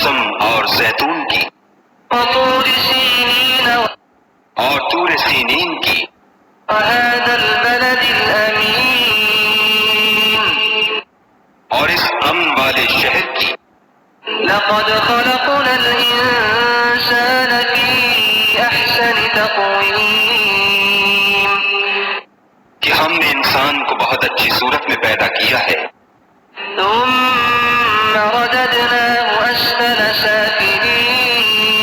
قسم اور زیتون کی وطور سینین اور طور سینین کی وهذا البلد الأمين اور اس امن والے شہر کی لقد خلقنا الإنسان في أحسن تقويم کہ ہم نے انسان کو بہت اچھی صورت میں پیدا کیا ہے ثم رددناه أسفل سافلين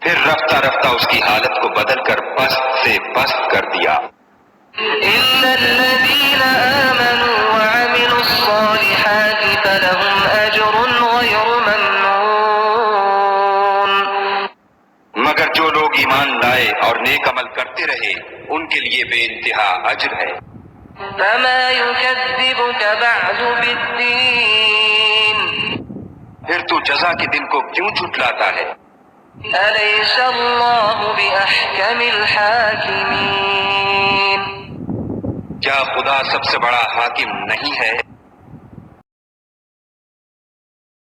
پھر رفتہ رفتہ اس کی حالت کو بدل کر پست سے پست کر دیا إلا الذين آمنوا وعملوا الصالحات فلهم أجر غير ممنون مگر جو لوگ ایمان لائے اور نیک عمل کرتے رہے ان کے لیے بے انتہا اجر ہے فما يكذبك بعد بالدين پھر تو جزا کے دن کو کیوں جھٹلاتا ہے أليس الله بأحكم الحاكمين کیا خدا سب سے بڑا حاکم نہیں ہے